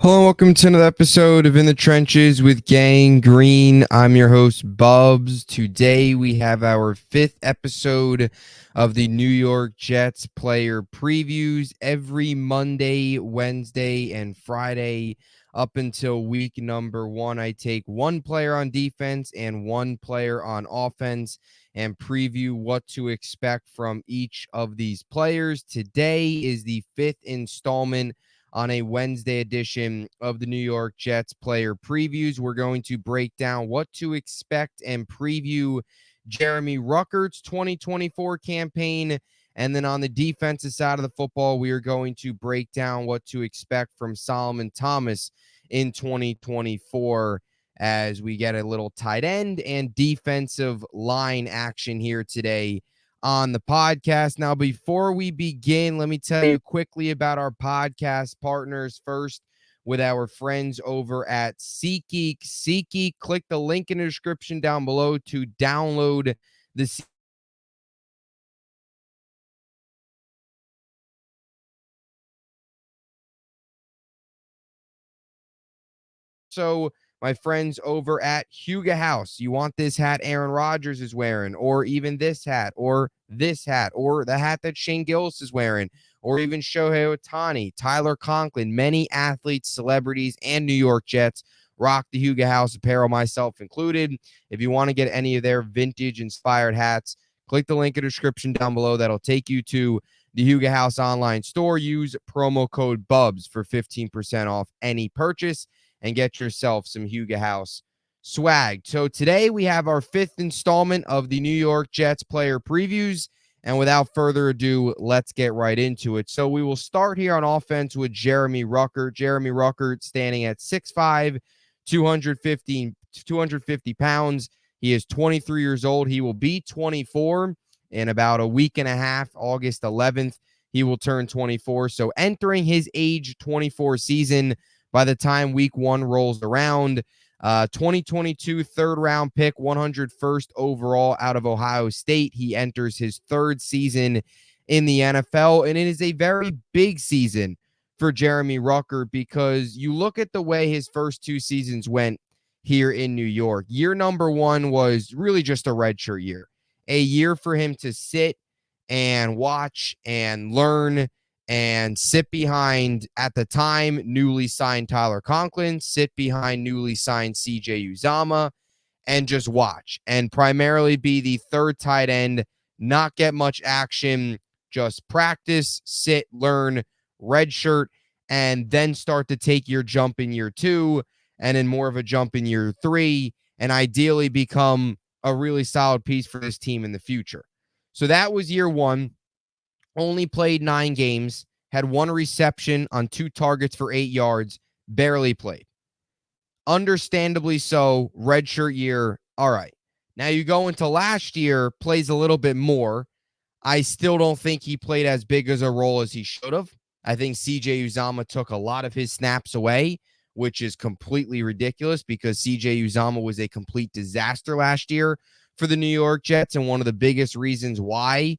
Hello and welcome to another episode of In the Trenches with Gang Green. I'm your host, Bubbs. Today we have our fifth episode of the New York Jets player previews every Monday, Wednesday, and Friday up until week number 1. I take one player on defense and one player on offense and preview what to expect from each of these players. Today is the fifth installment on a Wednesday edition of the New York Jets player previews. We're going to break down what to expect and preview Jeremy Ruckert's 2024 campaign. And then on the defensive side of the football, we are going to break down what to expect from Solomon Thomas in 2024 as we get a little tight end and defensive line action here today on the podcast. Now, before we begin, let me tell you quickly about our podcast partners. First, with our friends over at SeatGeek. SeatGeek, click the link in the description down below to download the my friends over at Huga House. You want this hat Aaron Rodgers is wearing, or even this hat, or the hat that Shane Gillis is wearing, or even Shohei Ohtani, Tyler Conklin. Many athletes, celebrities, and New York Jets rock the Huga House apparel, myself included. If you want to get any of their vintage-inspired hats, click the link in the description down below. That'll take you to the Huga House online store. Use promo code BUBS for 15% off any purchase and get yourself some Huga House swag. So today we have our fifth installment of the New York Jets player previews. And without further ado, let's get right into it. So we will start here on offense with Jeremy Ruckert. Jeremy Ruckert standing at 6'5", 250 pounds. He is 23 years old. He will be 24 in about a week and a half. August 11th, he will turn 24. So entering his age 24 season by the time week 1 rolls around. 2022 third-round pick, 101st overall out of Ohio State. He enters his third season in the NFL, and it is a very big season for Jeremy Ruckert because you look at the way his first two seasons went here in New York. Year number 1 was really just a redshirt year, a year for him to sit and watch and learn and sit behind, at the time, newly signed Tyler Conklin, sit behind newly signed CJ Uzomah, and just watch and primarily be the third tight end, not get much action, just practice, sit, learn, redshirt, and then start to take your jump in year 2 and then more of a jump in year 3 and ideally become a really solid piece for this team in the future. So that was year 1. Only played 9 games, had 1 reception on 2 targets for 8 yards, barely played. Understandably so, redshirt year, all right. Now you go into last year, plays a little bit more. I still don't think he played as big as a role as he should have. I think CJ Uzomah took a lot of his snaps away, which is completely ridiculous because CJ Uzomah was a complete disaster last year for the New York Jets, and one of the biggest reasons why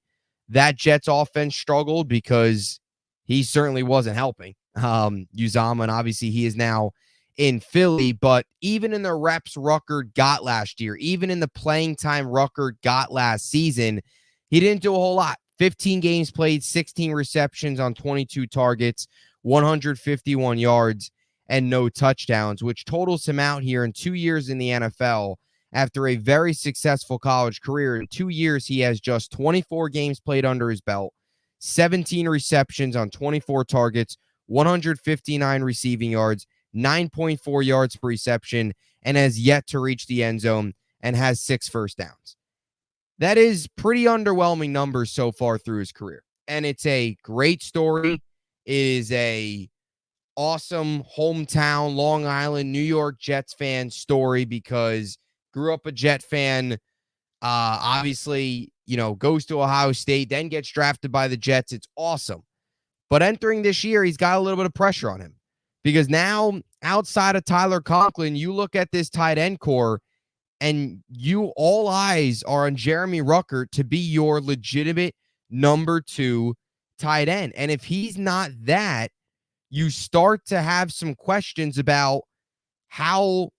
that Jets offense struggled because he certainly wasn't helping Uzomah, and obviously he is now in Philly. But even in the reps Ruckert got last year, even in the playing time Ruckert got last season, he didn't do a whole lot. 15 games played, 16 receptions on 22 targets, 151 yards, and no touchdowns, which totals him out here in 2 years in the NFL. After a very successful college career, in 2 years, he has just 24 games played under his belt, 17 receptions on 24 targets, 159 receiving yards, 9.4 yards per reception, and has yet to reach the end zone and has 6 first downs. That is pretty underwhelming numbers so far through his career. And it's a great story. It is a awesome hometown, Long Island, New York Jets fan story because grew up a Jet fan, obviously, goes to Ohio State, then gets drafted by the Jets. It's awesome. But entering this year, he's got a little bit of pressure on him because now, outside of Tyler Conklin, you look at this tight end core and all eyes are on Jeremy Ruckert to be your legitimate number 2 tight end. And if he's not that, you start to have some questions about how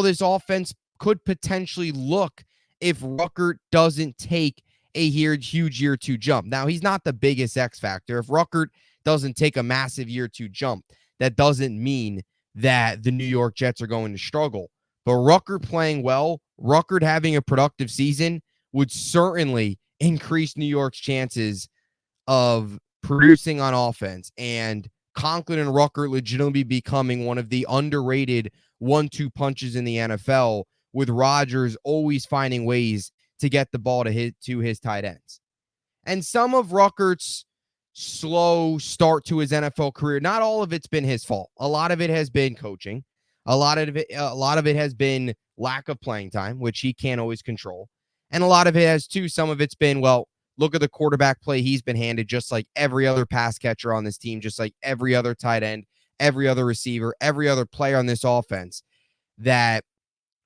this offense could potentially look if Ruckert doesn't take a huge year two jump. Now, he's not the biggest X factor. If Ruckert doesn't take a massive year two jump, that doesn't mean that the New York Jets are going to struggle. But Ruckert playing well, Ruckert having a productive season would certainly increase New York's chances of producing on offense and Conklin and Ruckert legitimately becoming one of the underrated 1-2 punches in the NFL, with Rodgers always finding ways to get the ball to his tight ends. And some of Ruckert's slow start to his NFL career, not all of it's been his fault. A lot of it has been coaching. A lot of it has been lack of playing time, which he can't always control. And a lot of it has too. Some of it's been, well, look at the quarterback play he's been handed, just like every other pass catcher on this team, just like every other tight end, every other receiver, every other player on this offense that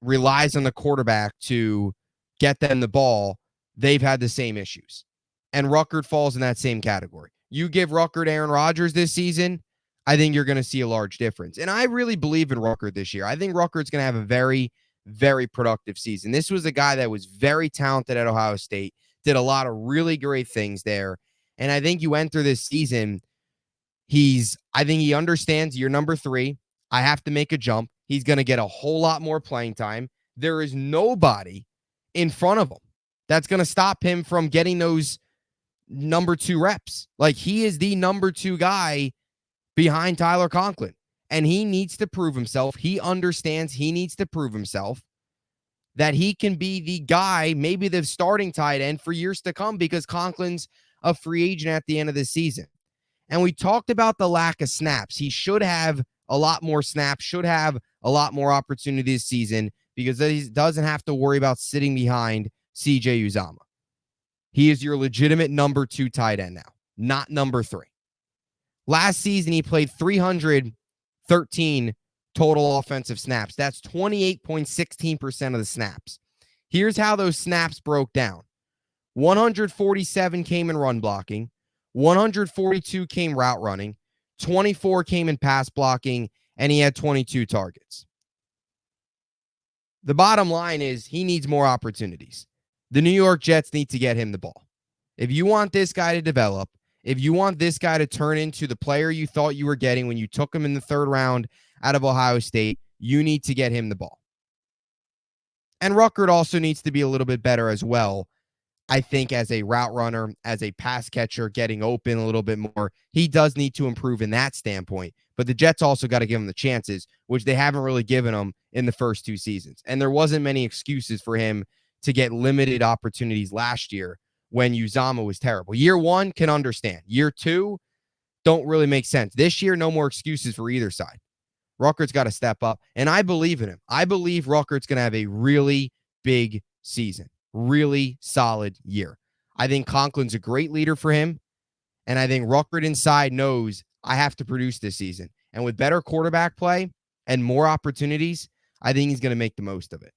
relies on the quarterback to get them the ball. They've had the same issues. And Ruckert falls in that same category. You give Ruckert Aaron Rodgers this season, I think you're going to see a large difference. And I really believe in Ruckert this year. I think Ruckert's going to have a very, very productive season. This was a guy that was very talented at Ohio State, did a lot of really great things there. And I think you enter this season, I think he understands year number 3. I have to make a jump. He's going to get a whole lot more playing time. There is nobody in front of him that's going to stop him from getting those number 2 reps. Like, he is the number 2 guy behind Tyler Conklin, and he needs to prove himself. He understands he needs to prove himself that he can be the guy, maybe the starting tight end for years to come, because Conklin's a free agent at the end of the season. And we talked about the lack of snaps. He should have a lot more snaps, should have a lot more opportunity this season, because he doesn't have to worry about sitting behind CJ Uzomah. He is your legitimate number 2 tight end now, not number 3. Last season, he played 313 total offensive snaps. That's 28.16% of the snaps. Here's how those snaps broke down. 147 came in run blocking, 142 came route running, 24 came in pass blocking, and he had 22 targets. The bottom line is he needs more opportunities. The New York Jets need to get him the ball. If you want this guy to develop, if you want this guy to turn into the player you thought you were getting when you took him in the 3rd round out of Ohio State, you need to get him the ball. And Ruckert also needs to be a little bit better as well, I think, as a route runner, as a pass catcher, getting open a little bit more. He does need to improve in that standpoint, but the Jets also got to give him the chances, which they haven't really given him in the first 2 seasons. And there wasn't many excuses for him to get limited opportunities last year when Uzomah was terrible. Year 1 can understand. Year 2 don't really make sense. This year, no more excuses for either side. Ruckert's got to step up, and I believe in him. I believe Ruckert's going to have a really big season, really solid year. I think Conklin's a great leader for him, and I think Ruckert inside knows I have to produce this season. And with better quarterback play and more opportunities, I think he's going to make the most of it.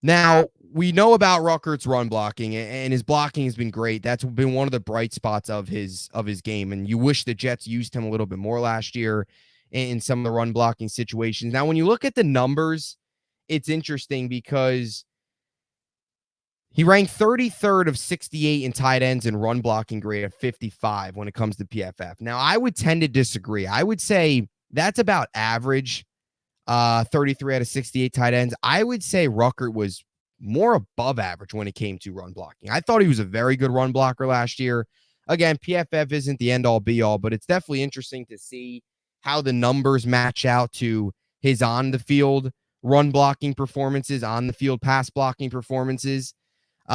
Now, we know about Ruckert's run blocking, and his blocking has been great. That's been one of the bright spots of his game, and you wish the Jets used him a little bit more last year in some of the run blocking situations. Now, when you look at the numbers, it's interesting because he ranked 33rd of 68 in tight ends and run blocking grade at 55 when it comes to PFF. Now, I would tend to disagree. I would say that's about average. 33 out of 68 tight ends. I would say Ruckert was more above average when it came to run blocking. I thought he was a very good run blocker last year. Again, PFF isn't the end all be all, but it's definitely interesting to see how the numbers match out to his on the field run blocking performances, on the field pass blocking performances. He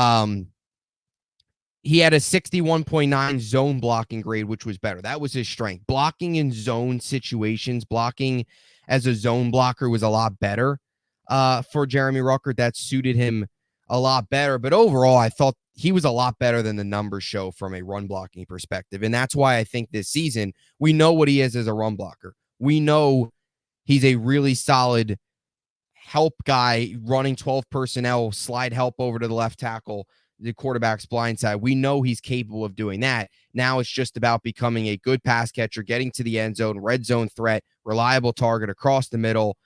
had a 61.9 zone blocking grade, which was better. That was his strength. Blocking in zone situations, blocking as a zone blocker was a lot better for Jeremy Ruckert. That suited him a lot better. But overall, I thought he was a lot better than the numbers show from a run blocking perspective. And that's why I think this season, we know what he is as a run blocker. We know he's a really solid help guy running 12 personnel, slide help over to the left tackle, the quarterback's blind side. We know he's capable of doing that. Now it's just about becoming a good pass catcher, getting to the end zone, red zone threat, reliable target across the middle,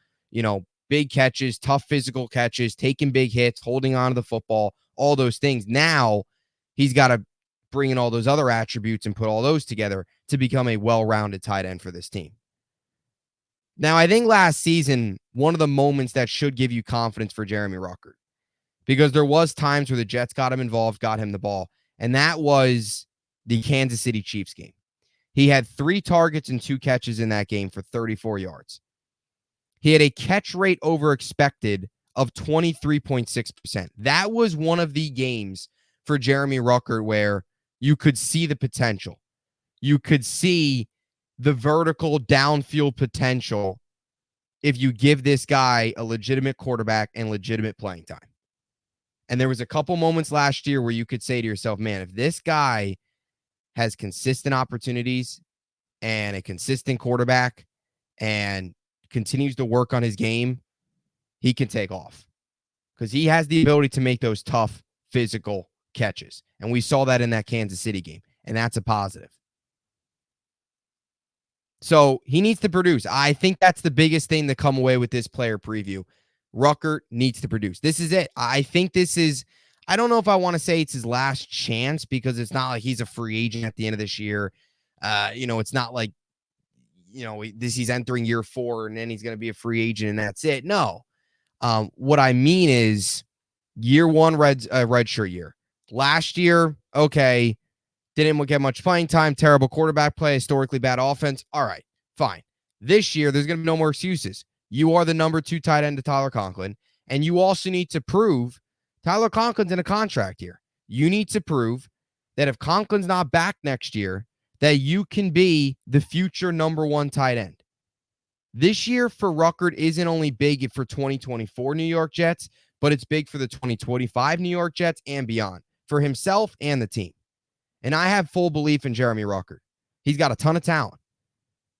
big catches, tough physical catches, taking big hits, holding on to the football, all those things. Now he's got to bring in all those other attributes and put all those together to become a well-rounded tight end for this team. Now, I think last season, one of the moments that should give you confidence for Jeremy Ruckert, because there was times where the Jets got him involved, got him the ball, and that was the Kansas City Chiefs game. He had 3 targets and 2 catches in that game for 34 yards. He had a catch rate over expected of 23.6%. That was one of the games for Jeremy Ruckert where you could see the potential. You could see the vertical downfield potential if you give this guy a legitimate quarterback and legitimate playing time. And there was a couple moments last year where you could say to yourself, man, if this guy has consistent opportunities and a consistent quarterback and continues to work on his game, he can take off because he has the ability to make those tough physical catches. And we saw that in that Kansas City game, and that's a positive. So he needs to produce. I think that's the biggest thing to come away with this player preview. Ruckert needs to produce. This is it. I think this is, I don't know if I want to say it's his last chance because it's not like he's a free agent at the end of this year. It's not like, he's entering year 4 and then he's going to be a free agent and that's it. No. What I mean is year 1 redshirt year. Last year, okay, didn't get much playing time, terrible quarterback play, historically bad offense. All right, fine. This year, there's going to be no more excuses. You are the number 2 tight end to Tyler Conklin, and you also need to prove Tyler Conklin's in a contract here. You need to prove that if Conklin's not back next year, that you can be the future number 1 tight end. This year for Ruckert isn't only big for 2024 New York Jets, but it's big for the 2025 New York Jets and beyond, for himself and the team. And I have full belief in Jeremy Ruckert. He's got a ton of talent.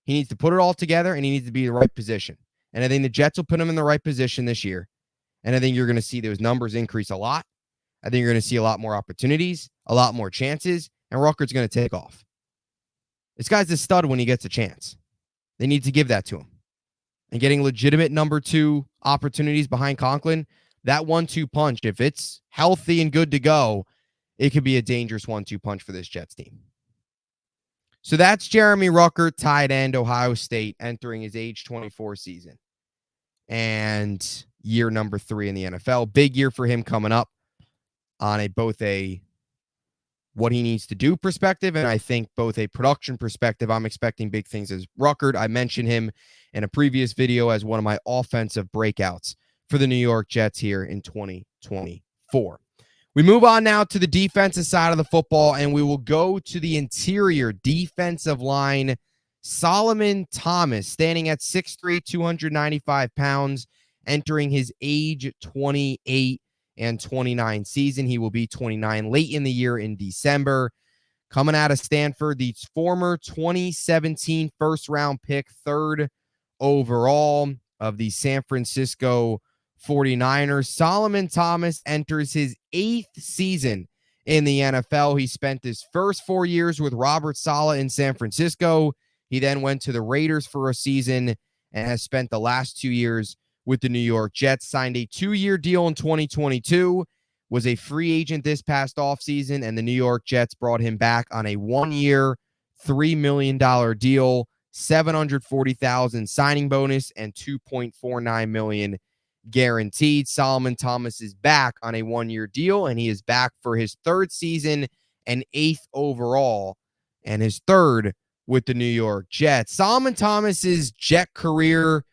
He needs to put it all together, and he needs to be in the right position. And I think the Jets will put him in the right position this year. And I think you're going to see those numbers increase a lot. I think you're going to see a lot more opportunities, a lot more chances, and Ruckert's going to take off. This guy's a stud when he gets a chance. They need to give that to him. And getting legitimate number 2 opportunities behind Conklin, that 1-2 punch, if it's healthy and good to go, it could be a dangerous 1-2 punch for this Jets team. So that's Jeremy Ruckert, tight end, Ohio State, entering his age 24 season and year number 3 in the NFL. Big year for him coming up on both a what he needs to do perspective, and I think both a production perspective. I'm expecting big things as Ruckert. I mentioned him in a previous video as one of my offensive breakouts for the New York Jets here in 2024. We move on now to the defensive side of the football, and we will go to the interior defensive line. Solomon Thomas, standing at 6'3", 295 pounds, entering his age 28 and 29 season. He will be 29 late in the year in December. Coming out of Stanford, the former 2017 first-round pick, 3rd overall of the San Francisco 49ers. Solomon Thomas enters his 8th season in the NFL. He spent his first 4 years with Robert Saleh in San Francisco. He then went to the Raiders for a season and has spent the last 2 years with the New York Jets. Signed a 2-year deal in 2022, was a free agent this past offseason, and the New York Jets brought him back on a 1-year, $3 million deal, $740,000 signing bonus, and $2.49 million guaranteed. Solomon Thomas is back on a 1-year deal, and he is back for his 3rd season and 8th overall, and his 3rd with the New York Jets. Solomon Thomas's Jet career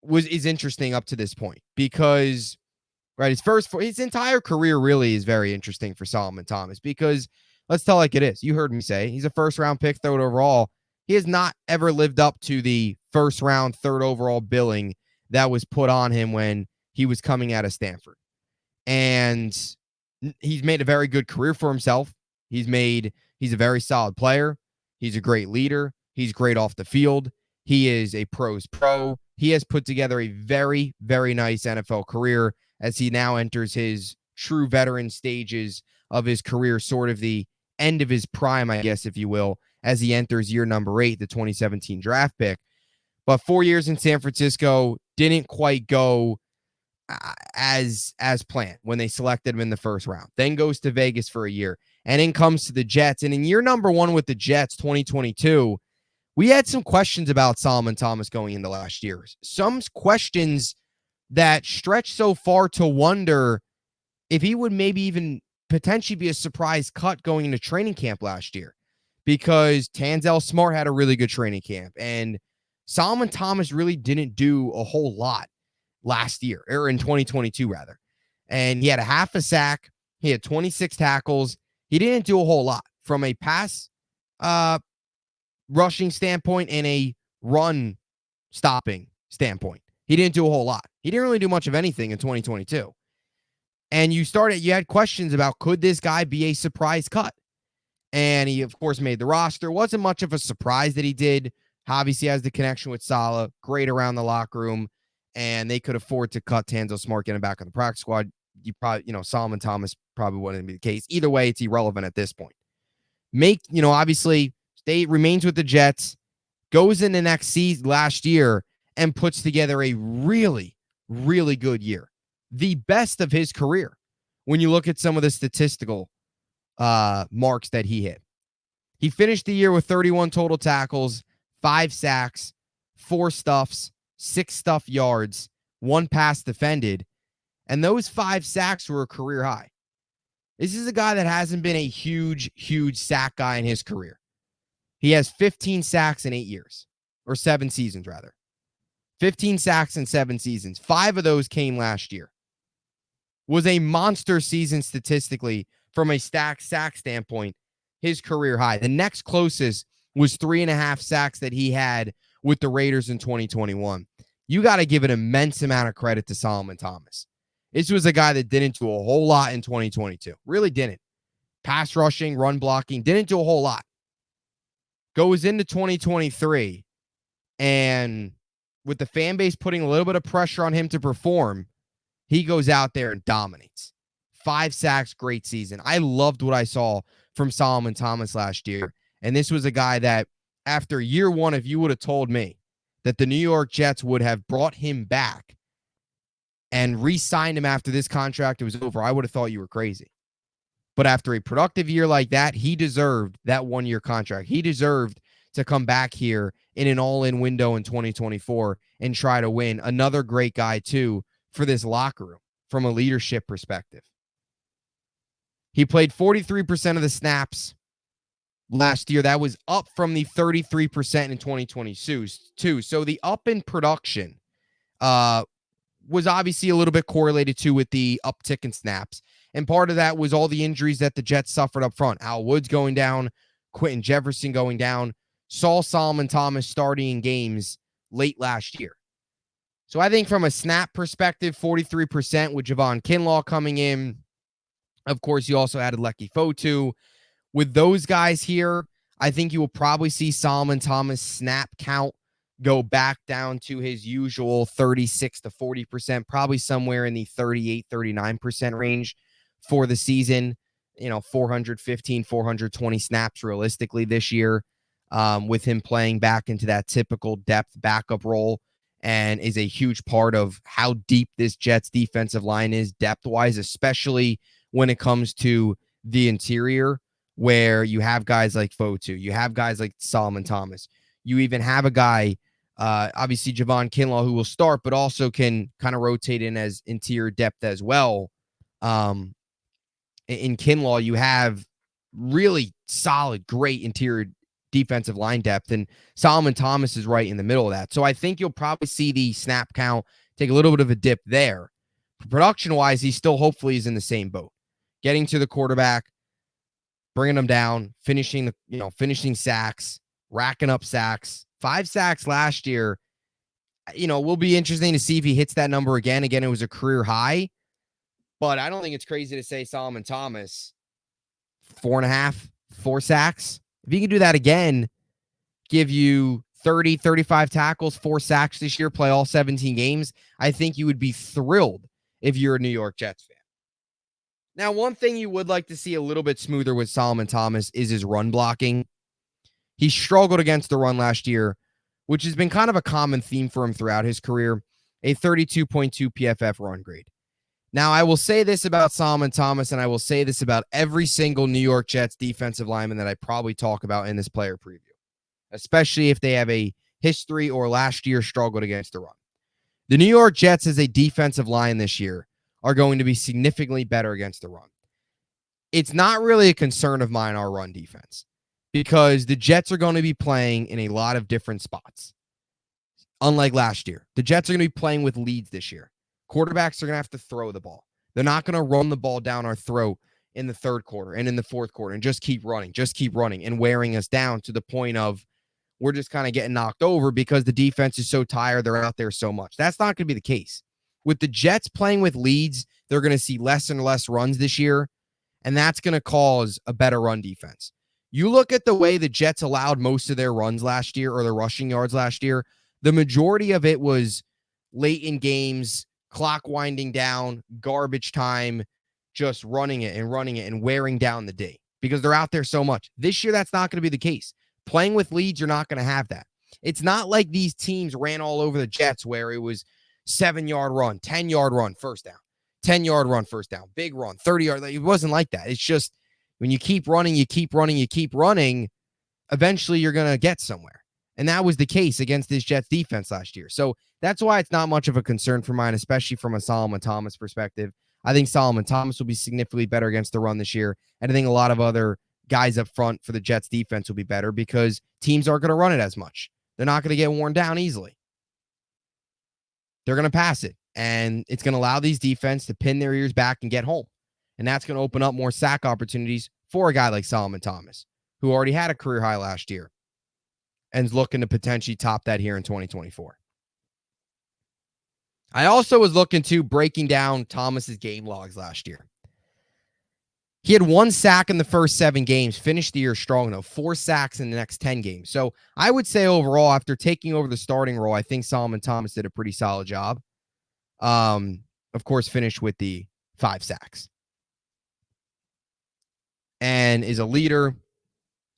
is interesting up to this point because, right, his entire career really is very interesting for Solomon Thomas because let's tell like it is. You heard me say he's a first-round pick, 3rd overall. He has not ever lived up to the first-round, 3rd overall billing that was put on him when he was coming out of Stanford. And he's made a very good career for himself. He's a very solid player. He's a great leader. He's great off the field. He is a pro's pro. He has put together a very, very nice NFL career as he now enters his true veteran stages of his career, sort of the end of his prime, I guess, if you will, as he enters year number 8, the 2017 draft pick. But 4 years in San Francisco didn't quite go as planned when they selected him in the first round. Then goes to Vegas for a year, and then comes to the Jets. And in year number 1 with the Jets, 2022, we had some questions about Solomon Thomas going into last year. Some questions that stretch so far to wonder if he would maybe even potentially be a surprise cut going into training camp last year, because Tanzel Smart had a really good training camp, and Solomon Thomas really didn't do a whole lot last year, or in 2022 rather. And he had a half a sack. He had 26 tackles. He didn't do a whole lot from a pass rushing standpoint and a run stopping standpoint. He didn't do a whole lot. He didn't really do much of anything in 2022. And you had questions about, could this guy be a surprise cut? And he, of course, made the roster. Wasn't much of a surprise that he did. Obviously has the connection with Saleh, great around the locker room, and they could afford to cut Tanzel Smart, get him back on the practice squad. You probably, Solomon Thomas probably wouldn't be the case. Either way, it's irrelevant at this point. Obviously, remains with the Jets, goes into next season last year, and puts together a really, really good year. The best of his career when you look at some of the statistical marks that he hit. He finished the year with 31 total tackles, 5 sacks, 4 stuffs, 6 stuff yards, 1 pass defended, and those 5 sacks were a career high. This is a guy that hasn't been a huge, huge sack guy in his career. He has 15 sacks in 8 years, or 7 seasons rather. 15 sacks in 7 seasons. 5 of those came last year. Was a monster season statistically from a sack standpoint, his career high. The next closest was 3.5 sacks that he had with the Raiders in 2021. You got to give an immense amount of credit to Solomon Thomas. This was a guy that didn't do a whole lot in 2022. Really didn't. Pass rushing, run blocking, didn't do a whole lot. Goes into 2023, and with the fan base putting a little bit of pressure on him to perform, he goes out there and dominates. 5 sacks, great season. I loved what I saw from Solomon Thomas last year. And this was a guy that, after year 1, if you would have told me that the New York Jets would have brought him back and re-signed him after this contract was over, I would have thought you were crazy. But after a productive year like that, he deserved that 1-year contract. He deserved to come back here in an all-in window in 2024 and try to win. Another great guy, too, for this locker room from a leadership perspective. He played 43% of the snaps last year. That was up from the 33% in 2022. So the up in production was obviously a little bit correlated to with the uptick in snaps. And part of that was all the injuries that the Jets suffered up front. Al Woods going down, Quentin Jefferson going down, saw Solomon Thomas starting in games late last year. So I think from a snap perspective, 43% with Javon Kinlaw coming in. Of course, you also added Leki Fotu. With those guys here, I think you will probably see Solomon Thomas' snap count go back down to his usual 36 to 40%, probably somewhere in the 38, 39% range for the season. 415, 420 snaps realistically this year, with him playing back into that typical depth backup role, and is a huge part of how deep this Jets defensive line is depth-wise, especially when it comes to the interior, where you have guys like Fotu, you have guys like Solomon Thomas. You even have a guy, obviously Javon Kinlaw, who will start, but also can kind of rotate in as interior depth as well. In Kinlaw, you have really solid, great interior defensive line depth, and Solomon Thomas is right in the middle of that. So I think you'll probably see the snap count take a little bit of a dip there. Production-wise, he still hopefully is in the same boat. Getting to the quarterback, bringing him down, finishing sacks, racking up sacks. 5 sacks last year. Will be interesting to see if he hits that number again. Again, it was a career high, but I don't think it's crazy to say Solomon Thomas, 4.5, 4 sacks. If he can do that again, give you 30, 35 tackles, 4 sacks this year, play all 17 games, I think you would be thrilled if you're a New York Jets fan. Now, one thing you would like to see a little bit smoother with Solomon Thomas is his run blocking. He struggled against the run last year, which has been kind of a common theme for him throughout his career, a 32.2 PFF run grade. Now, I will say this about Solomon Thomas, and I will say this about every single New York Jets defensive lineman that I probably talk about in this player preview, especially if they have a history or last year struggled against the run. The New York Jets as a defensive line this year are going to be significantly better against the run. It's not really a concern of mine, our run defense, because the Jets are going to be playing in a lot of different spots. Unlike last year, the Jets are going to be playing with leads this year. Quarterbacks are going to have to throw the ball. They're not going to run the ball down our throat in the third quarter and in the fourth quarter and just keep running and wearing us down to the point of we're just kind of getting knocked over because the defense is so tired. They're out there so much. That's not going to be the case. With the Jets playing with leads, they're going to see less and less runs this year, and that's going to cause a better run defense. You look at the way the Jets allowed most of their runs last year or their rushing yards last year, the majority of it was late in games, clock winding down, garbage time, just running it and wearing down the day because they're out there so much. This year, that's not going to be the case. Playing with leads, you're not going to have that. It's not like these teams ran all over the Jets where it was 7-yard run, 10-yard run, first down, 10-yard run, first down, big run, 30-yard. It wasn't like that. It's just when you keep running, eventually you're going to get somewhere. And that was the case against this Jets defense last year. So that's why it's not much of a concern for mine, especially from a Solomon Thomas perspective. I think Solomon Thomas will be significantly better against the run this year. And I think a lot of other guys up front for the Jets defense will be better because teams aren't going to run it as much. They're not going to get worn down easily. They're going to pass it. And it's going to allow these defense to pin their ears back and get home. And that's going to open up more sack opportunities for a guy like Solomon Thomas, who already had a career high last year and is looking to potentially top that here in 2024. I also was looking to breaking down Thomas's game logs last year. He had 1 sack in the first 7 games, finished the year strong, though, 4 sacks in the next 10 games. So I would say overall, after taking over the starting role, I think Solomon Thomas did a pretty solid job. Of course, finished with the 5 sacks. And is a leader,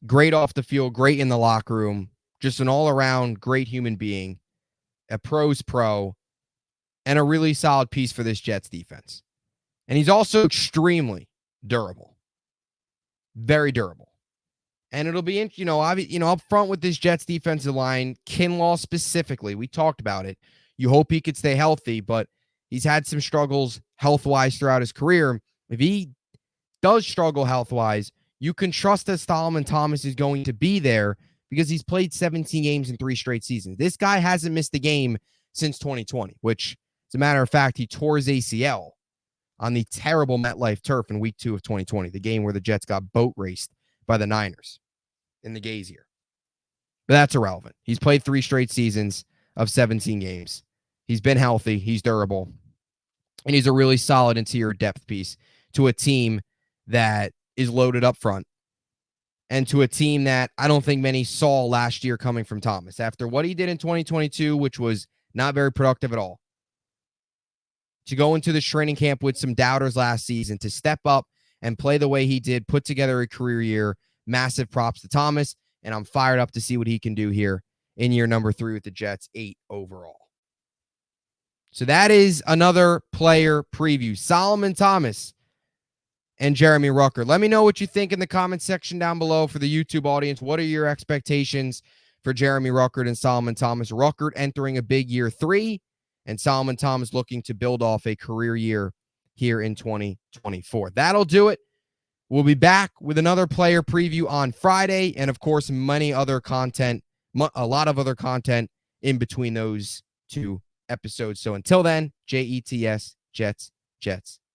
great off the field, great in the locker room, just an all-around great human being, a pro's pro, and a really solid piece for this Jets defense. And he's also extremely durable. Very durable. And it'll be, up front with this Jets defensive line, Kinlaw specifically, we talked about it. You hope he could stay healthy, but he's had some struggles health-wise throughout his career. If he does struggle health-wise, you can trust that Solomon Thomas is going to be there because he's played 17 games in 3 straight seasons. This guy hasn't missed a game since 2020, which, as a matter of fact, he tore his ACL on the terrible MetLife turf in week 2 of 2020, the game where the Jets got boat raced by the Niners in the gaze year. But that's irrelevant. He's played 3 straight seasons of 17 games. He's been healthy. He's durable. And he's a really solid interior depth piece to a team that is loaded up front and to a team that I don't think many saw last year coming from Thomas. After what he did in 2022, which was not very productive at all, to go into the training camp with some doubters last season, to step up and play the way he did, put together a career year, massive props to Thomas, and I'm fired up to see what he can do here in year number 3 with the Jets, 8 overall. So that is another player preview. Solomon Thomas and Jeremy Ruckert. Let me know what you think in the comment section down below for the YouTube audience. What are your expectations for Jeremy Ruckert and Solomon Thomas? Ruckert entering a big year 3, and Solomon Thomas looking to build off a career year here in 2024. That'll do it. We'll be back with another player preview on Friday, and of course, many other content, a lot of other content in between those 2 episodes. So until then, Jets, Jets, Jets.